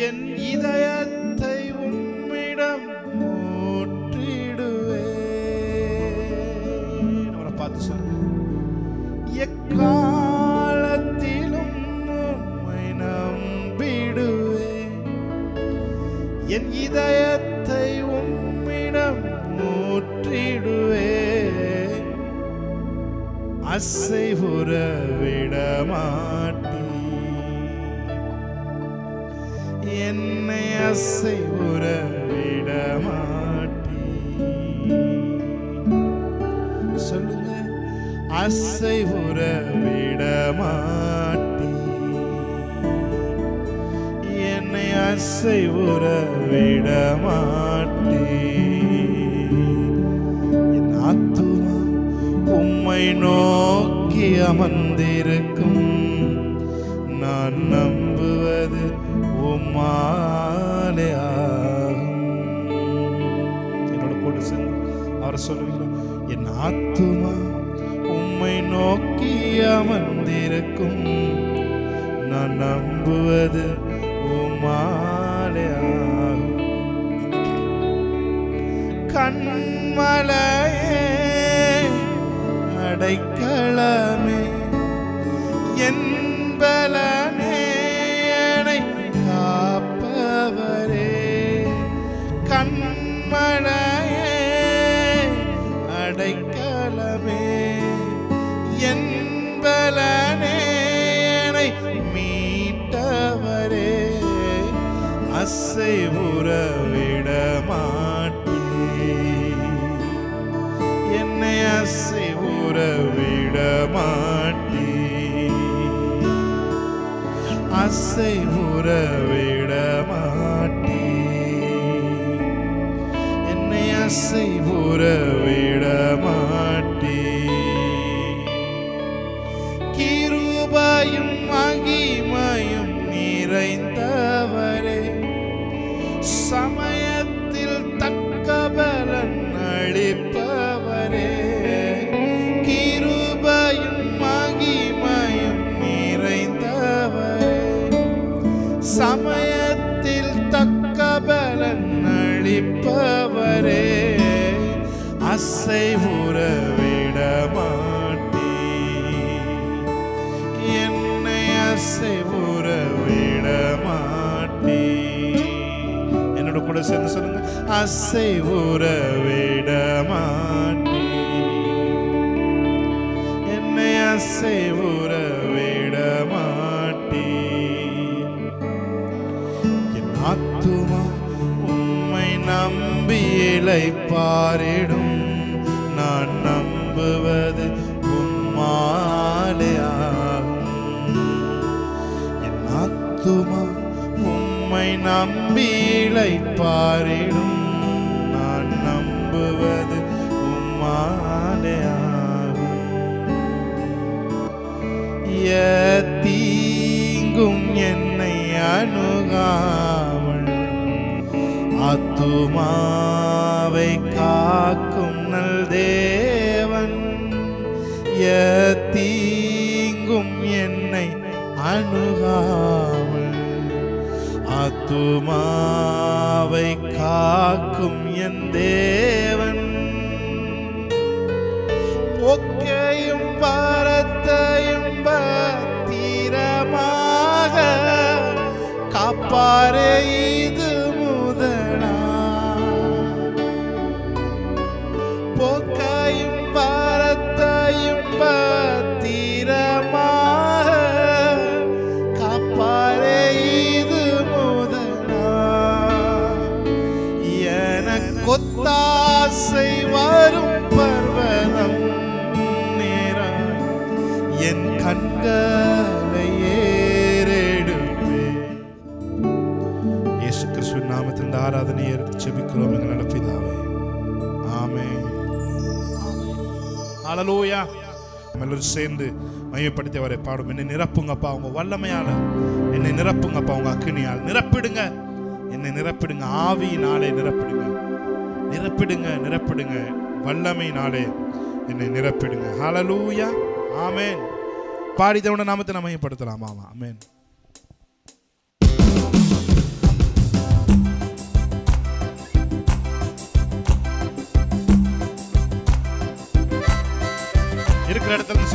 என் இதயத்தை உம்மிடம் ஊற்றிடுவேன். அவரை பார்த்து சொல்லுங்க. எக்காலத்திலும் உம்மை நம்பிடுவேன். என் இதயத்தை உம்மிடம் ஊற்றிடுவேன். அசைவுற விடமாட்டீ, என்னை அசைவுற விடமாட்டீ. சொல்லுங்க. அசைவுற விடமாட்டீ, என்னை அசைவுற விடமாட்டீ. என் ஆத்துமா உம்மை நோக்கி அமர்ந்திருக்கும். நான் நம்புவது உம்மாலே ஆகும். என்னோட கூட சேர்ந்து அவரை சொல்லுவீங்களா? என் ஆத்துமா உம்மை நோக்கி அமர்ந்திருக்கும். நான் நம்புவது உம்மாலே ஆகும். கண்மலையே அடைக்கலமே என் பலனே என்னை காப்பவரே. கண்மலையே அடைக்கலமே என் பலனே என்னை மீட்டவரே. அசைவுற விடமாட்டீ, என்னை அசைவுற விடமாட்டீ. அசைவுற விடமாட்டீ, என்னை அசைவுற விடமாட்டீ. கிருபையும் மகிமையும் நிறைந்தவரே, சமயத்தில் தக்க பலன் அளிப்பவரே. கிருபையும் மகிமையும் நிறைந்தவரே, சமயத்தில் தக்க பலன் அளிப்பவரே. அசைவுற விடமாட்டீ, என்னை அசைவுற விடமாட்டீ. என்னோட கூட சேர்ந்து சொல்லுங்க. அசைவுற விடமாட்டீ, என்னை அசைவுற விடமாட்டீ. என் ஆத்துமா உம்மை நம்பி இளைப்பாறிடும். நான் நம்புவது உம்மாலே ஆகும். என் ஆத்துமா உம்மை நம்பி இளைப்பாறிடும். நான் நம்புவது உம்மாலே ஆகும். தீங்கும் என்னை அணுகாமல் ஆத்துமாவை காக்கும் நல் தேவன். தீங்கும் என்னை அணுகாமல் ஆத்துமாவை காக்கும் என் தேவன். ஒக்கையும் பாரத்தையும் பத்திரமாக காப்பாரே இது முதலா. பொக்கையும் பாரத்தையும் பத்திரமாக காப்பாரே இது முதலா. எனக்கொத்தாசை வரும் பர்வதம் நேரம் என் கண்களை ஏறெடுப்பேன். இயேசு கிறிஸ்துவின் நாமத்தில் இந்த ஆராதனையை எடுத்து ஜெபிக்கிறோம் எங்கள் நல்ல பிதாவே. ஆமென். ஹல்லேலூயா. எல்லாரும் சேர்ந்து மையப்படுத்தி அவரை பாடும். என்னை நிரப்புங்கப்பா உங்க வல்லமையால, என்னை நிரப்புங்கப்பா உங்க அக்கினியால் நிரப்பிடுங்க, என்னை நிரப்பிடுங்க, ஆவியினாலே நிரப்பிடுங்க, நிரப்பிடுங்க, நிரப்பிடுங்க, வல்லமையினாலே என்னை நிரப்பிடுங்க. ஹல்லேலூயா. ஆமென். பாடி தேவனுடைய நாமத்தை மையப்படுத்தலாம். ஆமென்.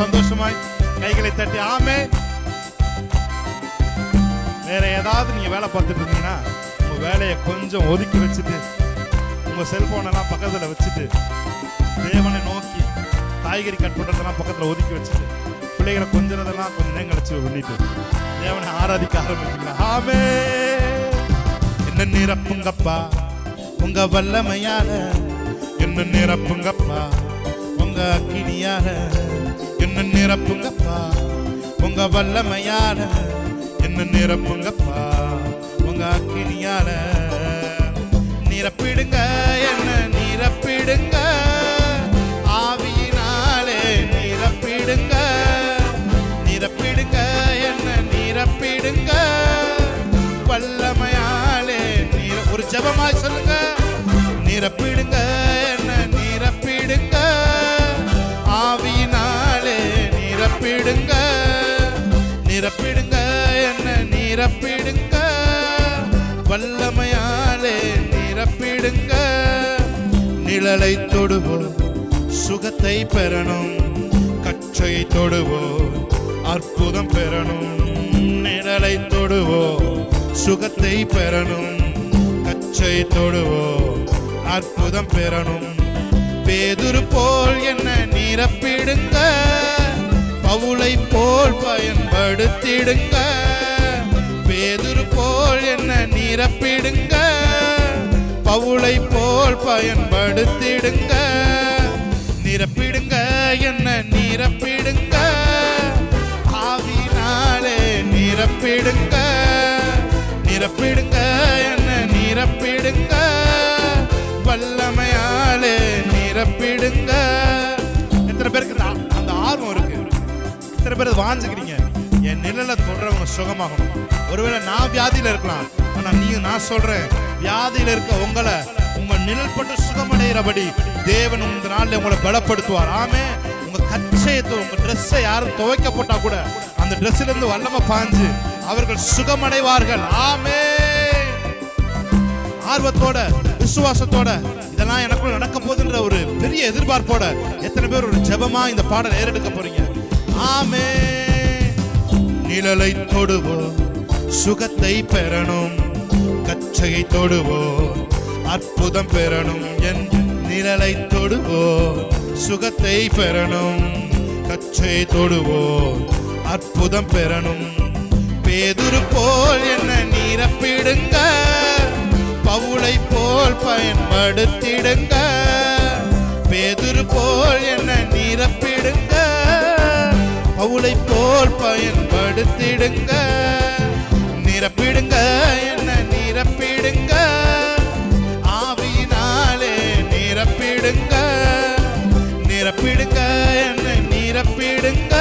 சந்தோஷமாய் கைகளை தட்டி ஆமே. வேற ஏதாவது நீங்க வேலை பார்த்துட்டு இருந்தீங்கன்னா உங்க வேலையை கொஞ்சம் ஒதுக்கி வச்சுட்டு உங்க செல்போனெல்லாம் பக்கத்துல வச்சுட்டு தேவனை நோக்கி காய்கறி கட் பண்றதெல்லாம் பக்கத்துல ஒதுக்கி வச்சுட்டு பிள்ளைகளை கொஞ்சம் நேரம் கழிச்சு பண்ணிட்டு தேவனை ஆராதிக்க ஆரம்பிச்சுங்க. ஆமே. என்ன நிரப்புங்கப்பா உங்க வல்லமையால, என்ன நிரப்புங்கப்பா உங்க அக்கினியால, என்ன நிரப்புங்கப்பா உங்க வல்லமையால, என்ன நிரப்புங்கப்பா உங்க அக்கினியால. நிரப்பிடுங்க என்ன நிரப்பிடுங்க, ஆவியினாலே நிரப்பிடுங்க. நிரப்பிடுங்க என்ன நிரப்பிடுங்க, வல்லமையாலே ஒரு ஜெபமாய் சொல்லுங்க. நிரப்பிடுங்க என்ன நிரப்பிடுங்க, ஆவியினாலே நிரப்பிடுங்க. நிரப்பிடுங்க என்ன நிரப்பிடுங்க, வல்லமையாலே நிரப்பிடுங்க. நிழலை தொடுவோம் சுகத்தை பெறணும், கற்றையை தொடுவோம் அற்புதம் பெறணும். நிழலை தொடுவோம் சுகத்தை பெறணும், கற்றை தொடுவோம் அற்புதம் பெறணும். பேதுரு போல் என்ன நிரப்பிடுங்க, பவுலை போல் பயன்படுத்திடுங்க. பேதுரு போல் என்ன நிரப்பிடுங்க, பவுலை போல் பயன்படுத்திடுங்க. நிரப்பிடுங்க என்ன நிரப்பிடுங்க, ஆவியினாலே நிரப்பிடுங்க. நிரப்பிடுங்க என்ன நிரப்பிடுங்க, வல்லமையாலே நிரப்பிடுங்க. எத்தனை பேருக்கு அந்த ஆர்வம் இருக்கு? எத்தனை பேர் வாஞ்சிக்கிறீங்க என் நிழலை தொடரவங்க சுகமாகணும்? ஒருவேளை நான் வியாதியில இருக்கலாம், ஆனா நான் சொல்றேன், வியாதியில இருக்க உங்களை உங்க நிழல் பட்டு சுகமடைகிறபடி தேவன் இந்த நாள்ல உங்களை பலப்படுத்துவார். ஆமே. உங்க கச்சையத்தை உங்க ட்ரெஸ்ஸை யாரும் துவைக்க போட்டா கூட அந்த ட்ரெஸ்ல இருந்து வல்லமை பாஞ்சு அவர்கள் சுகமடைவார்கள். ஆமே. ஆர்வத்தோட விசுவாசத்தோட இதெல்லாம் எனக்குள்ள நடக்க போகுதுன்ற ஒரு பெரிய எதிர்பார்ப்போட எத்தனை பேர் ஒரு ஜெபமா இந்த பாடலை ஏறெடுக்க போறீங்க? ஆமே. நிழலை தொடுவோம் சுகத்தை பெறணும், கச்சையை தொடுவோம் அற்புதம் பெறணும். என் நிழலை தொடுவோம் சுகத்தை பெறணும், கச்சையை தொடுவோம் அற்புதம் பெறணும். பேதுரு போல் என்ன நிரப்பிடுங்க, பவுலை போல் பயன்படுத்திடுங்க. பேதுரு போல் என்ன நிரப்பிடுங்க, பவுலை போல் பயன்படுத்திடுங்க. நிரப்பிடுங்க என்ன நிரப்பிடுங்க, ஆவியினாலே நிரப்பிடுங்க. நிரப்பிடுங்க என்ன நிரப்பிடுங்க,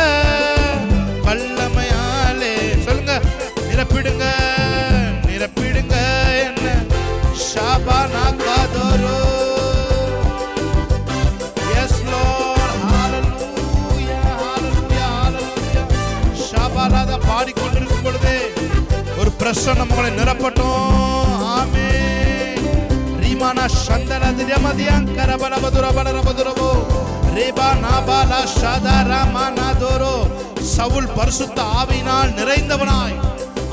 வல்லமையாலே சொல்லுங்க. நிரப்பிடுங்க நிரப்பிடுங்க என்ன ஷாபானா காதோரோ. எஸ் லார்ட், ஹalleluya ஹalleluya ஹalleluya. ஷாபாலாத பாடிக்கொண்டிருக்கும் பொழுதே ஒரு பிரசன்னம் உங்களை நிரப்பட்டும். ஆமென். ரீமானா சந்தல திரமதியான் கரபலபதுர பலரபதுரபோ ரேபா நாபாலா ஷாதாரா மானாதோரோ. சவுல் பரிசுத்த ஆவியினால் நிறைந்தவனாய்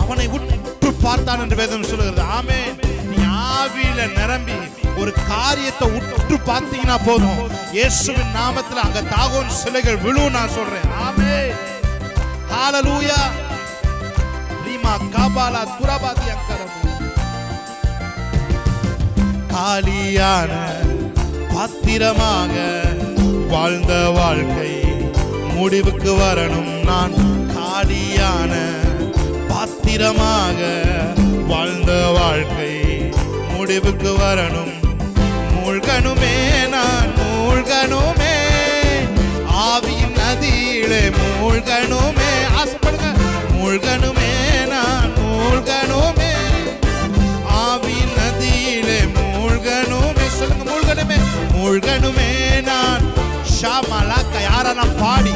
அவனை உற்று பார்த்தான் என்று வேதம் சொல்லுகிறது. ஆமென். நீ ஆவியில நிரம்பி ஒரு காரியத்தை உற்று பார்த்தீங்கன்னா போதும், இயேசுவின் நாமத்தில் அங்க தாகோன் சிலைகள் விழும். நான் சொல்றேன். ஆமென். ஹalleluya. ரீமா காபாலா துரபாதி அக்கரபு. காலியான பாத்திரமாக வாழ்ந்த வாழ்க்கை முடிவுக்கு வரணும். நான் காலியான பாத்திரமாக வாழ்ந்த வாழ்க்கை முடிவுக்கு வரணும். மூழ்கணுமே நான் மூழ்கணுமே, ஆவியின் நதியிலே மூழ்கணுமே. ஆசைப்படுங்க. மூழ்கணுமே நான் மூழ்கணுமே, ஆவியின் நதியிலே மூழ்கணுமே. சொல்லுங்க. மூழ்கணுமே மூழ்கணுமே நான். ஷாமலாக்க யாரெல்லாம் பாடி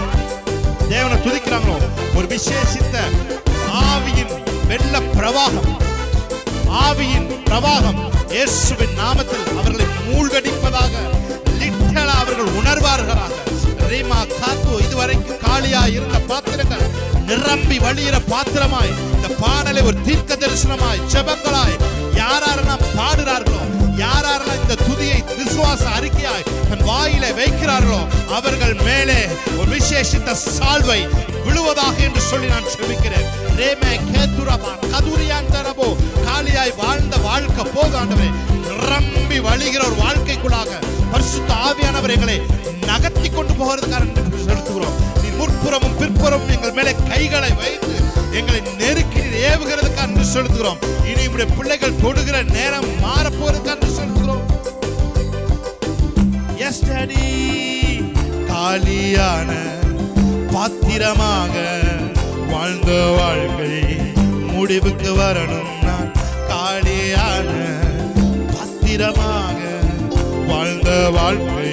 தேவனை துதிக்கிறாங்களோ ஒரு விசேஷித்த ஆவியின் வெள்ள பிரவாகம், ஆவியின் பிரவாகம் இயேசுவின் நாமத்தில் அவர்களை மூழ்கடிப்பதாக லிட்டரலா அவர்கள் உணர்வார்களாக. ரீமா காத்து இது இதுவரைக்கும் காலியாய் இருந்த பாத்திரங்கள் நிரம்பி வழியிற பாத்திரமாய் இந்த பாடலை ஒரு தீர்க்க தரிசனமாய் ஜெபங்களாய் யாரெல்லாம் பாடுறார்களோ, யாரெல்லாம் இந்த துதியை விசுவாச அறிக்கையாய் தன் வாயில வைக்கிறார்களோ அவர்கள் மேலே ஒரு விசேஷித்த சால்வை விழுவதாக என்று சொல்லி நான் செபிக்கிறேன். ரேமே கேதுரபா கதுரியாந்தரபோ காலியாய் வாழ்ந்த வாழ்க்கை போக ஆண்டவரே நிரம்பி வழிகிற ஒரு வாழ்க்கைக்குள்ளாக பரிசுத்த ஆவியானவர் எங்களை நகர்த்தி கொண்டு போகிறதுக்காக செலுத்துகிறோம். நீ முற்புறமும் பிற்புறமும் எங்கள் மேலே கைகளை வைத்து எங்களை நெருக்கி ஏவுகிறதுக்காக செலுத்துகிறோம். இனி நம்முடைய பிள்ளைகள் தொடுகிற நேரம் மாறப்போறதுக்காக செலுத்துகிறோம். எஸ் டாடி, காலியான பாத்திரமாக வாழ்ந்த வாழ்க்கை முடிவுக்கு வரணும். நான் காலியான பாத்திரமாக வாழ்ந்த வாழ்க்கை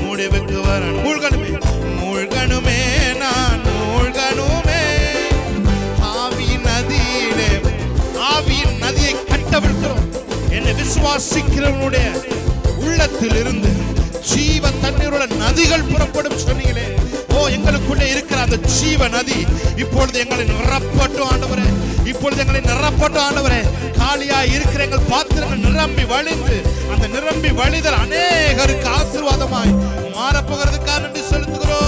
முடிவுக்கு வரணும். மூழ்கணுமே மூழ்கணுமே நான் மூழ்கணுமே ஆவியின் நதியிலே. ஆவியின் நதியை கட்டவிழ்க்கிறோம். என்னை விசுவாசிக்கிறவனுடைய உள்ளத்தில் இருந்து ஜீவ தண்ணீரோட நதிகள் புறப்படும் சொன்னீங்களே. ஓ, எங்களுக்குள்ளே இருக்கிற அந்த ஜீவ நதி இப்பொழுது எங்களை நிரப்பட்டும் ஆண்டவரே. இப்பொழுது எங்களை நிரப்பட்டும் ஆண்டவரே. காலியாய் இருக்கிற எங்கள் பாத்திரங்கள் நிரம்பி வழிந்து அந்த நிரம்பி வழிதல் அநேகருக்கு ஆசீர்வாதமாய் மாறப்போகிறதுக்காக நன்றி செலுத்துகிறோம்.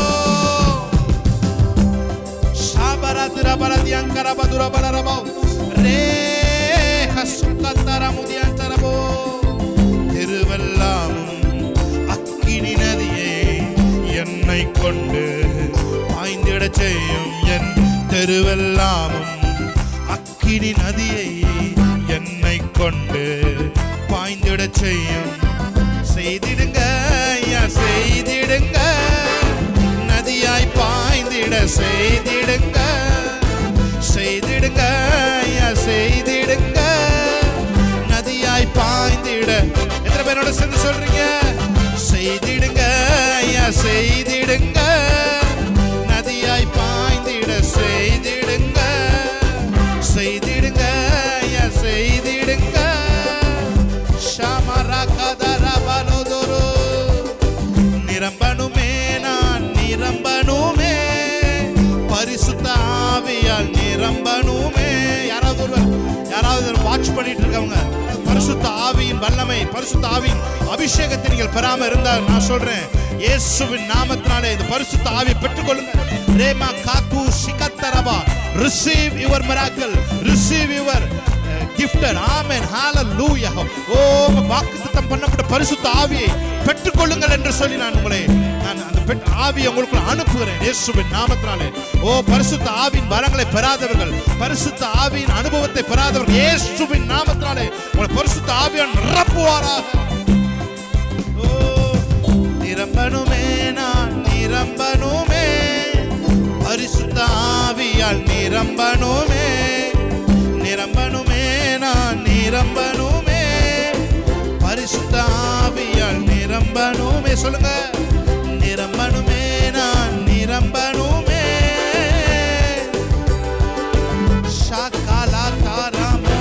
திருவெல்லாமும் அக்கினி நதியை என்னை கொண்டு பாய்ந்திட செய்யும். என் தெருவெல்லாமும் அக்கினி நதியை என்னை கொண்டு பாய்ந்திட செய்யும். செய்திடுங்க ஐயா செய்திடுங்க, நதியாய் பாய்ந்திட செய்திடுங்க. செய்திடுங்க ஐயா செய்திடுங்க, நதியாய் பாய்ந்திட. எத்தனை பேரோட சேர்ந்து சொல்றீங்க? செய்திடுங்க ஐயா செய்திடுங்க, நதியாய் பாய்ந்திட செய்திடுங்க. செய்திடுங்க ஐயா செய்திடுங்க. ஷமரகதரபலோதரோ நிரம்பணுமே நான் நிரம்பணுமே பரிசுத்த ஆவியால் நிரம்பணுமே. யாராவது வாட்ச் பண்ணிட்டு இருக்கவங்க பரிசுத்த ஆவியின் வல்லமை, பரிசுத்த ஆவியின் அபிஷேகத்தை நீங்கள் பெறாம இருந்தால் நான் சொல்றேன், இயேசுவின் நாமத்தினாலே இந்த பரிசுத்த ஆவியை பெற்றுக்கொள்ளுங்க. ரேமா காத்து சிகத்தரபா, receive your miracle, receive your gifted. ஆமென், ஹalleluya. ஓ, வாக்குத்தத்தம் பண்ணப்பட்ட பரிசுத்த ஆவியை பெற்றுக்கொள்ளுங்கள் என்று சொல்லி நான் அந்த ஆவியை உங்களுக்கு அனுப்புகிறேன் இயேசுவின் நாமத்தினாலே. ஓ, பரிசுத்த ஆவியின் வரங்களை பெறாதவர்கள், பரிசுத்த ஆவியின் அனுபவத்தை பெறாதவர்கள் இயேசுவின் நாமத்தினாலே உங்களை பரிசுத்த ஆவியால் நிரப்புவாராக. ஓ, நிரம்பணுமே நான் நிரம்பணுமே பரிசுத்த ஆவியால் நிரம்பணுமே. நிரம்பணுமே நான் நிரம்பணுமே பரிசுத்த ஆவியால் நிரம்பணுமே. சொல்லுங்க, நிரம்பணுமே நான் நிரம்பணுமே. ஷாகாலா தாராமோ.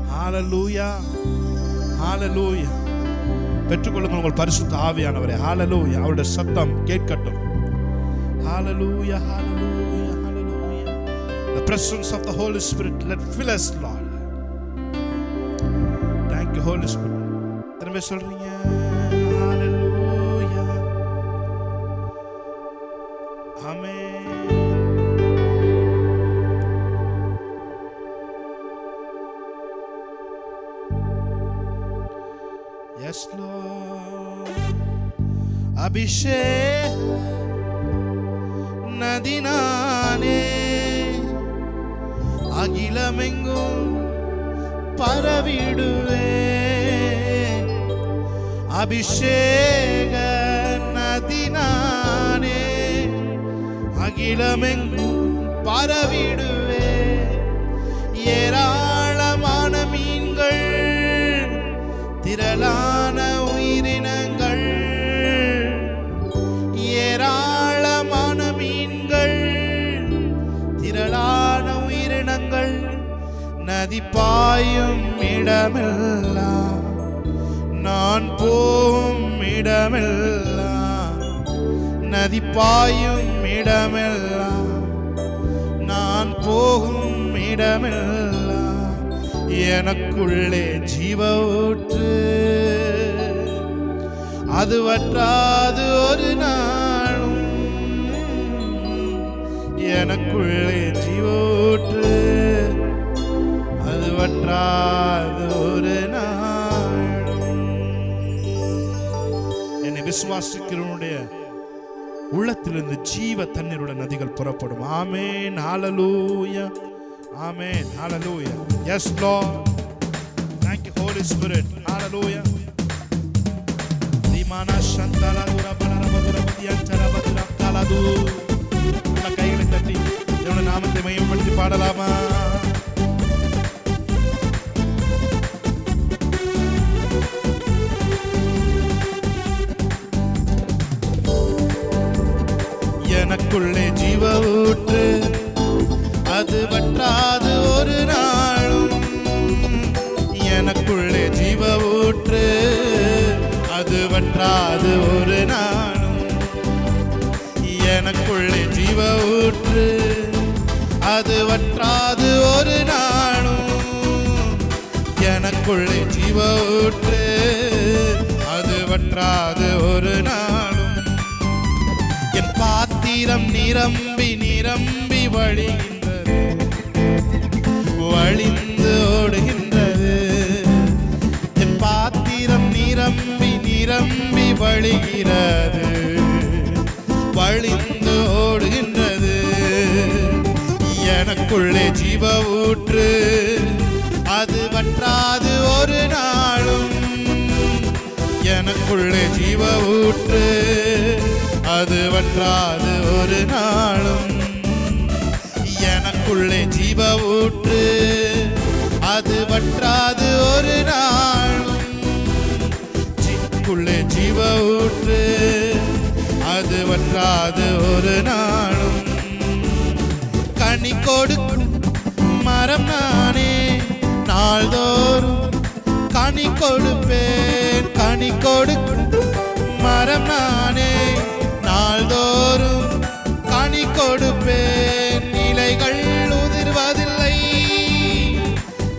ஹalleluya, ஹalleluya. பெற்றுக்கொள்ளுங்கள் உங்கள் பரிசுத்த ஆவியானவரே. ஹalleluya. அவருடைய சத்தம் கேட்கட்டும். ஹalleluya, ஹalleluya, ஹalleluya. The presence of the Holy Spirit let fill us, Lord. Thank you, Holy Spirit. திரும்ப சொல்றீங்க ஹalleluya. ஆமென். Yes, Lord. அபிஷேக நதினானே அகிலமெங்கும் பரவிடுவே. அபிஷேக நதினானே அகிலமெங்கும் பரவிடுவே. ஏராளமான மீன்கள், திரளான உயிரினங்கள், ஏராளமான மீன்கள், திரளான உயிரினங்கள் நதி பாயும் இடமெல்லாம், நான் போகும் இடமெல்லாம், நதி பாயும் இடமெல்லாம், நான் போகும் இடமெல்லாம், எனக்குள்ளே ஜீவ ஊற்று, அது வற்றாது ஒரு நாளும், எனக்குள்ளே ஜீவ ஊற்று, அது வற்றாது ஒரு நாளும். என்னை விசுவாசிக்கிறவனுடைய உள்ளத்திலிருந்து ஜீவ தண்ணீருள்ள நதிகள் புறப்படும். ஆமென், ஹalleluya, ஆமென், ஹalleluya. Yes Lord, thank you Holy Spirit, hallelujah. ரிமானா சந்தலா துரபலரபதுர பதியஞ்சரபதுர கலது. உள்ள கைகளை தட்டி தேவனுடைய நாமத்தை மகிமைப்படுத்தி பாடலாமா? எனக்குள்ளே ஜீவ ஊற்று, அது வற்றாது ஒரு நாளும், எனக்குள்ளே ஜீவ ஊற்று, அது வற்றாது ஒரு நாளும், எனக்குள்ளே ஜீவ ஊற்று, அது வற்றாது ஒரு நாளும், எனக்குள்ளே ஜீவ ஊற்று, அது வற்றாது ஒரு நாளும். என் பாத்திரம் நிரம்பி நிரம்பி வழிகின்றது, வழிந்து ஓடுகின்றது. என் பாத்திரம் நிரம்பி நிரம்பி வழிகிறது, வழிந்து ஓடுகின்றது. எனக்குள்ளே ஜீவ ஊற்று, அது வற்றாது ஒரு நாளும், எனக்குள்ளே ஜீவ ஊற்று, அது வற்றாது ஒரு நாளும், எனக்குள்ளே ஜீவ ஊற்று, அது வற்றாது ஒரு நாளும், எனக்குள்ளே ஜீவ ஊற்று, அது வற்றாது ஒரு நாளும். கனி கொடுக்கும் மரம் நானே, நாள்தோறும் கனி கொடுப்பேன். கனி கொடுக்கும் மரம் நானே, நாள்தோறும் கனி கொடுப்பேன். இலைகள் உதிர்வதில்லை,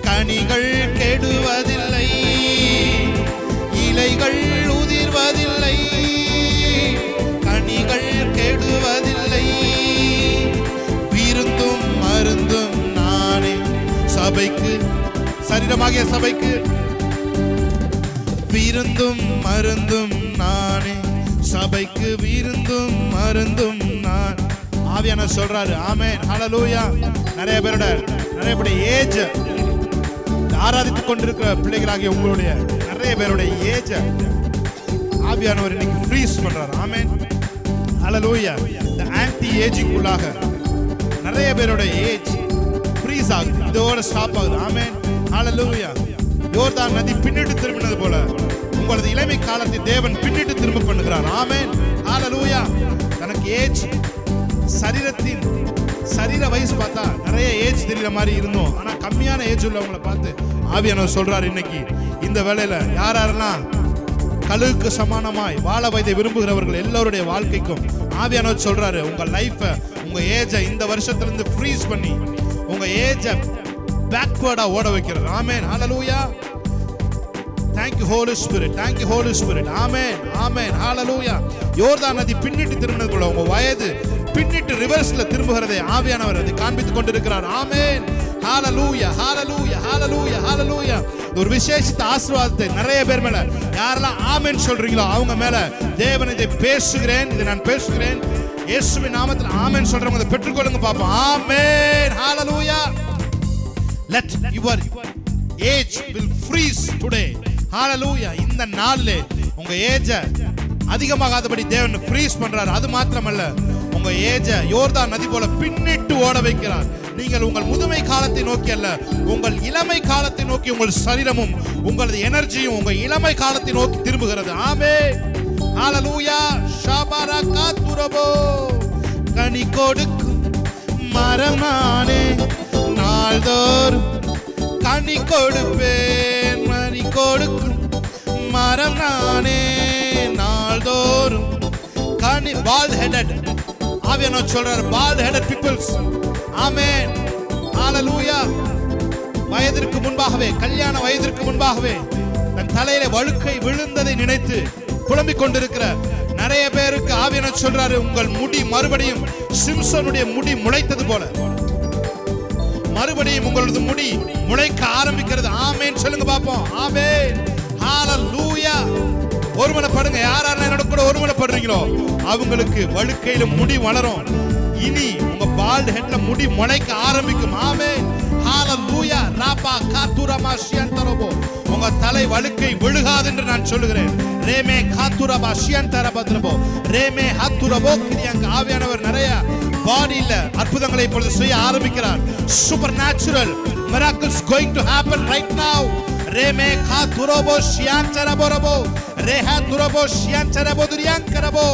கனிகள் கெடுவதில்லை, இலைகள் உதிர்வதில்லை, கனிகள் கெடுவதில்லை. விருந்தும் மருந்தும் நானே சபைக்கு, சரீரமாகிய சபைக்கு, விருந்தும் மருந்தும் நானே சபைக்கு, விருந்தும் மருந்தும் நான். ஆவியானவர் சொல்றாரு. ஆமென், ஹalleluya. நிறைய பேருடைய ஏஜ் ஆராதித்துக் கொண்டிருக்கிற பிள்ளைகளாகிய உங்களுடைய நிறைய பேருடைய ஏஜ் ஆவியானவர் இன்னைக்கு ஃப்ரீஸ் பண்றாரு. ஆமென், ஹalleluya. இந்த ஆன்டி ஏஜிங் உள்ளாக நிறைய பேருடைய ஏஜ் ஃப்ரீஸ் ஆகுது, இதோட ஸ்டாப் ஆகுது. ஆமென், ஹalleluya. யோர்தான் நதி பின்னிட்டு திரும்பினது போல உங்களது இளமை காலத்தை தேவன் பின்னிட்டு திரும்ப பண்ணுகிறார். ஆமென், ஹalleluya. தனக்கு ஏஜ், சரீரத்தின் சரீர வயசு பார்த்தா நிறைய ஏஜ் தெரியற மாதிரி இருந்தோம், ஆனா கம்மியான ஏஜ் உள்ளவங்களை பார்த்து ஆவியானவர் சொல்றாரு இன்னைக்கு இந்த வேளையில யாரெல்லாம் கழுகுக்கு சமானமாய் வாழ வயதை விரும்புகிறவர்கள் எல்லாருடைய வாழ்க்கைக்கும் ஆவியானவர் சொல்றாரு, உங்க லைஃப, உங்க ஏஜை இந்த வருஷத்துல இருந்து ஃப்ரீஸ் பண்ணி உங்க ஏஜை பேக்வர்டா ஓட வைக்கிறது. ஆமென், ஹalleluya. Thank you Holy Spirit, thank you Holy Spirit. Amen, amen, hallelujah. யோர்தான் நதி பின்னிட்டு திரும்பினது போல உங்க வயது பின்னிட்டு ரிவர்ஸ்ல திரும்புகிறதை ஆவியானவர் அதை காண்பித்துக் கொண்டிருக்கிறார். ஆமென், ஹalleluya, hallelujah, hallelujah, hallelujah. ஒரு விசேஷித்த ஆசீர்வாதத்தை நிறைய பேர் மேல யாரெல்லாம் ஆமென் சொல்றீங்களோ அவங்க மேல தேவன் இதை பேசுகிறேன், இதை நான் பேசுகிறேன் இயேசுவின் நாமத்தில். ஆமென் சொல்றவங்க அதை பெற்றுக்கொள்ளுங்க பாப்போம். ஆமென், hallelujah. Let your age will freeze today. Hallelujah. இந்த நாள்ல உங்க ஏஜ அதிகமாகாதபடி தேவன் ஃப்ரீஸ் பண்றார். அது மாத்திரமல்ல, உங்க ஏஜ யோர்தான் நதி போல பின்னிட்டு ஓட வைக்கிறார். நீங்கள் உங்கள் முதுமை காலத்தை நோக்கி அல்ல, உங்கள் இளமை காலத்தை நோக்கி உங்கள் சரீரமும் உங்களது எனர்ஜியும் உங்க இளமை காலத்தை நோக்கி திரும்புகிறது. ஆமென், ஹalleluya. ஷபரகதுரபோ. கனி கொடுக்கும் மரம் நானே, நாள்தோறும் கனி கொடுப்பேன், மணி கொடுக்கும் மரம் நானே நாள்தோறும். கனி bald headed ஆவியானவர் சொல்றார், bald headed peoples. ஆமென், ஹalleluya. வயதிற்கு முன்பாகவே, கல்யாண வயதிற்கு முன்பாகவே தன் தலையில வழுக்கை விழுந்ததை நினைத்து புலம்பிக் கொண்டிருக்கிற நிறைய பேருக்கு ஆவியானவர் சொல்றாரு, உங்கள் முடி மறுபடியும் சிம்சனுடைய முடி முளைத்தது போல மறுபடியும் உங்களது முடி முளைக்க ஆரம்பிக்கிறது. ஆமென் சொல்லுங்க பாப்போம். ஆமென், ஹalleluya. ஒருமனப்படுங்க. யார் யாரெல்லாம் என்னோட கூட ஒருமனப்படுறீங்களோ அவங்களுக்கு வழுக்கையில முடி வளரும். இனி உங்க பால்ட் ஹெட்ல முடி முளைக்க ஆரம்பிக்கும். ஆமென், ஹalleluya. ராபா காத்துரமா ஷியந்தரபோ, உங்க தலை வழுக்கை விழுகாது என்று நான் சொல்லுகிறேன். ரேமே காத்துரபா ஷியந்தரபத்ரபோ, ரேமே ஹத்துரபோ கிரியாங்க. ஆவியானவர் நிறைய பாடியில அற்புதங்களை இப்பொழுது செய்ய ஆரம்பிக்கிறார். Super natural miracles going to happen right now. Reme khaturabo shiantarabo, reha turabo shiantarabo duriyankarabo.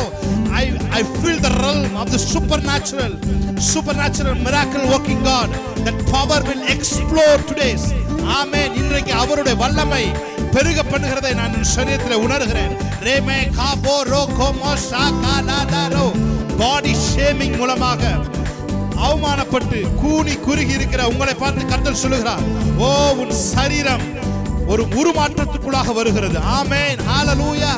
I feel the realm of the supernatural miracle working God. That power will explode today. Amen. இன்றைக்கு அவருடைய வல்லமை பெருக பண்ணுகிறதை நான் என் சரீரத்தில் உணர்கிறேன். ரேமே காபோ ரோகோமோ ஷாகாலாதாரோ. பாடி ஷேமிங் மூலமாக அவமானப்பட்டு கூனி குறுகி இருக்கிற உங்களை பார்த்து கர்த்தர் சொல்லுகிறார், ஓ உன் சரீரம் ஒரு உருமாற்றத்துக்குள்ளாக வருகிறது. ஆமென், ஹalleluya.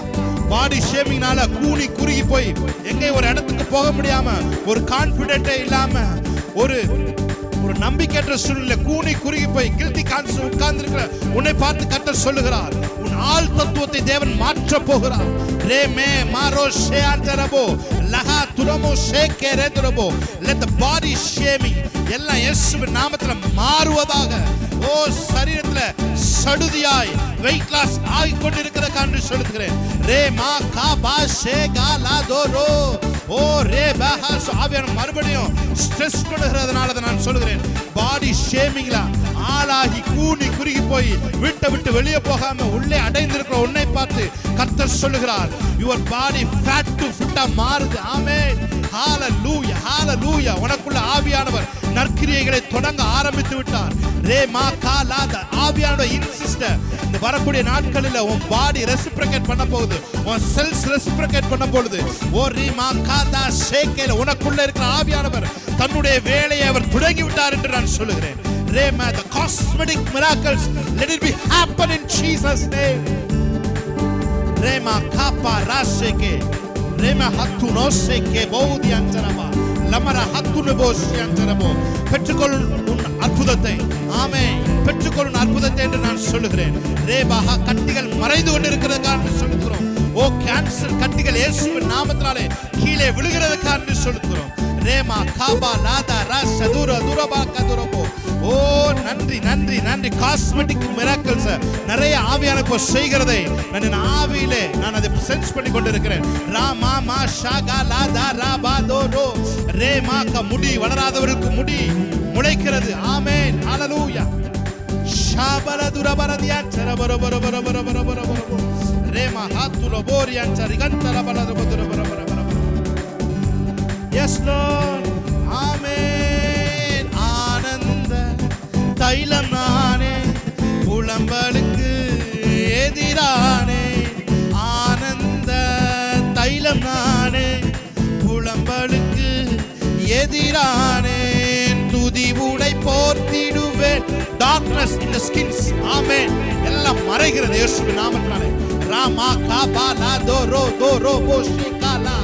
பாடி ஷேமிங்னால கூனி குறுகி போய் எங்கே ஒரு இடத்துக்கு போக முடியாம, ஒரு கான்ஃபிடென்ட்டே இல்லாம, ஒரு நம்பிக்கையற்ற சூழ்நிலை கூனி குறுகி போய் கில்ட்டி கான்ஸ் உட்கார்ந்து இருக்கிற உன்னை பார்த்து கர்த்தர் சொல்லுகிறார், உன் ஆள் தத்துவத்தை தேவன் மாற்ற போகிறார். Rami மாரோ ஷேஆந்தரபோ லஹா துரமோ ஷேகேரேதுரபோ. let the body shaming எல்லாம் இயேசுவின் நாமத்துல மாறுவதாக. ஓ சரீரத்துல சடுதியாய் வெயிட் லாஸ் ஆகி கொண்டிருக்கிற காண்டி சொல்லுகிறேன். ரே மா கா பா ஷே கா லா தோ ரோ. ஓ ரே பஹா ஆவியான மறுபடியும் ஸ்ட்ரெஸ் பண்ணுகிறதுனால நான் சொல்லுகிறேன், பாடி ஷேமிங்ல ஆளாகி கூனி குறுகி போய் விட்டு விட்டு வெளியே போகாம உள்ளே அடைந்திருக்கிற உன்னை பார்த்து கர்த்தர் சொல்லுகிறார், யுவர் பாடி ஃபேட் டு ஃபிட்டா மாறுது. ஆமென், ஹalleluya, ஹalleluya. உனக்குள்ள ஆவியானவர் நற்கிரியைகளை தொடங்க ஆரம்பித்து விட்டார். ரே மா காலா. ஆவியானவர் இன்சிஸ்டர் இந்த வரக்கூடிய நாட்களில் உன் பாடி ரெசிப்ரோகேட் பண்ண போகுது, உன் செல்ஸ் ரெசிப்ரோகேட் பண்ண போகுது. ஓ ரீ மா காதா ஷேகேல உனக்குள்ள இருக்கிற ஆவியானவர் தன்னுடைய வேலையை அவர் தொடங்கி விட்டார் என்று நான் சொல்லுகிறேன். Rema, the cosmetic miracles, let it be happen in Jesus' name. Rema kapa raseke, rema hattu noseke bodi antaraba, lamara hattu nebosi antarabo. பெற்றுக்கொள் உன் அற்புதத்தை. ஆமென், பெற்றுக்கொள் உன் அற்புதத்தை என்று நான் சொல்லுகிறேன். ரேபா கட்டிகள் மறைந்து கொண்டிருக்கிறதுக்காக என்று சொல்லுகிறோம். ஓ கேன்சர் கட்டிகள் இயேசுவின் நாமத்தினாலே கீழே விழுகிறதுக்காக என்று சொல்லுகிறோம். ரேமா காபா லாதா ராஷதுர துரபா கதுரபோ. ஓ நன்றி நன்றி நன்றி. காஸ்மெட்டிக் மிராக்கிள்ஸ் நிறைய ஆவியானவர் செய்கிறதை நான் ஆவியிலே நான் அதை சென்ஸ் பண்ணி கொண்டிருக்கிறேன். ராமா மா ஷாகா லாதா ராபா தோரோ. ரேமா க முடி வளராதவருக்கு முடி முளைக்கிறது. ஆமென், ஹalleluya. ஷாபல துரபரதியா சரபரபரபரபரபரபரபரபரபர. ரேமா ஹாத்துல போரியா சரிகந்தல பலதபரபரபரபர. Yes Lord. Amen. ஆனந்த தைலம் நானே, புலம்பலுக்கு எதிரானே. ஆனந்த தைலம் நானே, புலம்பலுக்கு எதிரானே. துதி உடை போர்த்திடுவேன். darkness in the skins. ஆமென். எல்லாம் மறைகிறது இயேசுவின் நாமத்தினாலே. ராமா காபா லா தோரோ தோரோ போஷிகாலா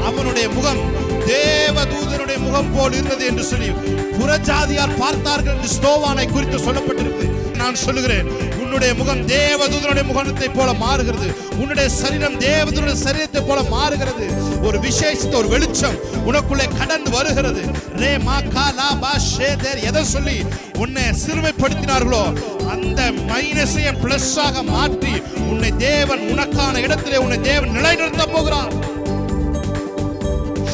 அவனுடைய முகம் தேவதூதனுடைய முகம் போல் இருந்தது என்று சொல்லி புறஜாதியார் பார்த்தார்கள் என்று ஸ்தோவானை குறித்து சொல்லப்பட்டிருக்கு. நான் சொல்லுகிறேன், உன்னுடைய முகம் தேவதூதனுடைய முகத்தை போல மாறுகிறது. உன்னுடைய சரீரம் தேவதூதனுடைய சரீரத்தை போல மாறுகிறது. ஒரு விசேஷித்த ஒரு வெளிச்சம் உனக்குள்ளே கடந்து வருகிறது. ரே மா காலா பா ஷேதர். எதை சொல்லி உன்னை சிறுமைப்படுத்தினார்களோ அந்த மைனஸையும் பிளஸ் ஆக மாற்றி உன்னை தேவன் உனக்கான இடத்திலே உன்னை தேவன் நிலைநிறுத்த போகிறார்.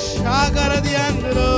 ஷாகரதியான்களோ